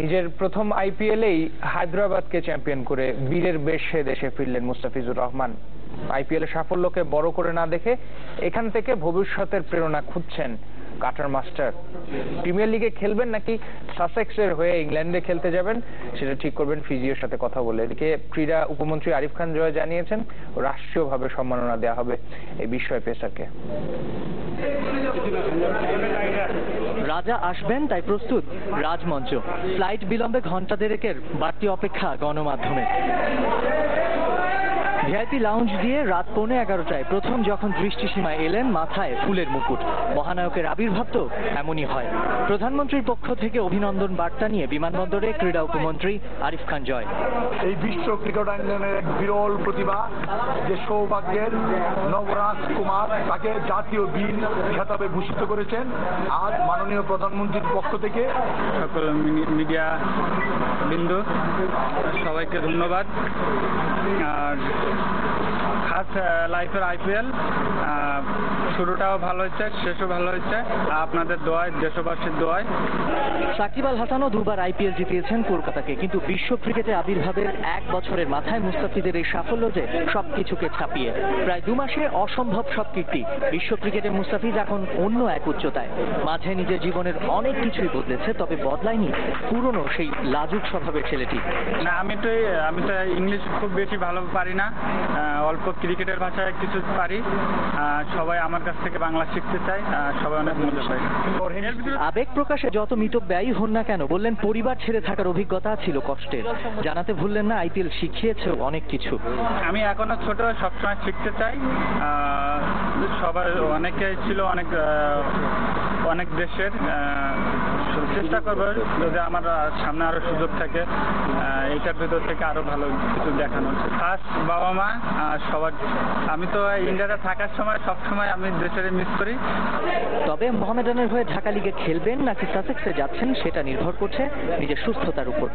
নিজের প্রথম আইপিএলেই হায়দ্রাবাদকে চ্যাম্পিয়ন করে বীরের বেশে দেশে ফিরলেন মুস্তাফিজুর রহমান। আইপিএলে সাফল্যকে বড় করে না দেখে এখান থেকে ভবিষ্যতের প্রেরণা খুঁজছেন কাটার মাস্টার। প্রিমিয়ার লিগে খেলবেন নাকি সাসেক্সের হয়ে ইংল্যান্ডে খেলতে যাবেন সেটা ঠিক করবেন ফিজিওর সাথে কথা বলে। এদিকে ক্রীড়া উপমন্ত্রী আরিফ খান জয় জানিয়েছেন রাষ্ট্রীয়ভাবে সম্মাননা দেওয়া হবে এই বিষয়ে পেসারকে। রাজা আসবেন তাই প্রস্তুত রাজমঞ্চ। ফ্লাইট বিলম্বে ঘন্টা দেড়েকের বাড়তি অপেক্ষা গণমাধ্যমে। ভিআইপি লাউঞ্জ দিয়ে রাত 11:15টায় প্রথম যখন দৃষ্টিসীমায় এলেন মাথায় ফুলের মুকুট। মহানায়কের আবির্ভাব তো এমনই হয়। প্রধানমন্ত্রীর পক্ষ থেকে অভিনন্দন বার্তা নিয়ে বিমানবন্দরে ক্রীড়া উপমন্ত্রী আরিফ খান জয়। এই বিশ্ব ক্রিকেটাঙ্গনের এক বিরল প্রতিভা, যে সৌভাগ্যের নবরাজ কুমার তাকে জাতীয় বীর খেতাবে ভূষিত করেছেন আজ মাননীয় প্রধানমন্ত্রীর পক্ষ থেকে। সকল মিডিয়া বিন্দু সবাইকে ধন্যবাদ। আর খাস লাইফের আইপিএল শুরুটাও ভালো হচ্ছে, শেষও ভালো হচ্ছে, আপনাদের দোয়ায়, দেশবাসীর দোয়ায়। সাকিব আল হাসানও দুবার আইপিএল জিতিয়েছেন কলকাতাকে, কিন্তু বিশ্ব ক্রিকেটে আবির্ভাবের এক বছরের মাথায় মুস্তাফিজের এই সাফল্য যে সবকিছুকে ছাপিয়ে। প্রায় 2 মাসে অসম্ভব সব কীর্তি। বিশ্ব ক্রিকেটে মুস্তাফিজ এখন অন্য এক উচ্চতায়। মাঝে নিজের জীবনের অনেক কিছুই বদলেছে, তবে বদলায়নি পুরনো সেই লাজুক স্বভাবের ছেলেটি। না, আমি তো ইংলিশ খুব বেশি ভালো পারি না, অল্প ক্রিকেটের ভাষায় কিছু পারি। সবাই আমার কাছ থেকে বাংলা শিখতে চায়, সবাই অনেক মজা পায়। আবেগ প্রকাশে যত মিতব্যয়ী হন না কেন, বললেন পরিবার ছেড়ে থাকার অভিজ্ঞতা ছিল কষ্টের। জানাতে ভুললেন না আইপিএল শিখিয়েছে অনেক কিছু। আমি এখনো ছোট, সবসময় শিখতে চাই। সবার অনেকে ছিল, অনেক দেশের। চেষ্টা করবো যদি আমার সামনে আরো সুযোগ থাকে এইটার ভিতর থেকে আরো ভালো কিছু দেখানোর। ফার্স্ট বাবা মা সবার। আমি তো ইন্ডিয়াতে থাকার সময় সবসময় আমি দেশের মিস করি। তবে মোহামেডানের হয়ে ঢাকা লিগে খেলবেন নাকি সাসেক্সে যাচ্ছেন সেটা নির্ভর করছে নিজের সুস্থতার উপর।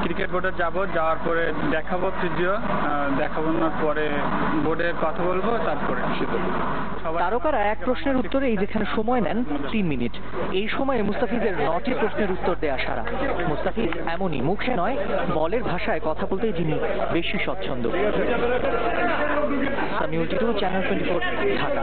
ক্রিকেট বোর্ডে যাওয়ার পরে দেখাবো ফিজিও, দেখানোর পরে বোর্ডে কথা বলবো, তারপরে তারকারা এক প্রশ্নের উত্তরে এই যেখানে সময় নেন 3 মিনিট। এই সময়ে মুস্তাফিজের 9টি প্রশ্নের উত্তর দেয়া সারা। মুস্তাফিজ এমনই, মুখে নয় বলের ভাষায় কথা বলতে যিনি বেশি স্বচ্ছন্দ। সামিউল টিটু, চ্যানেল 24, ঢাকা।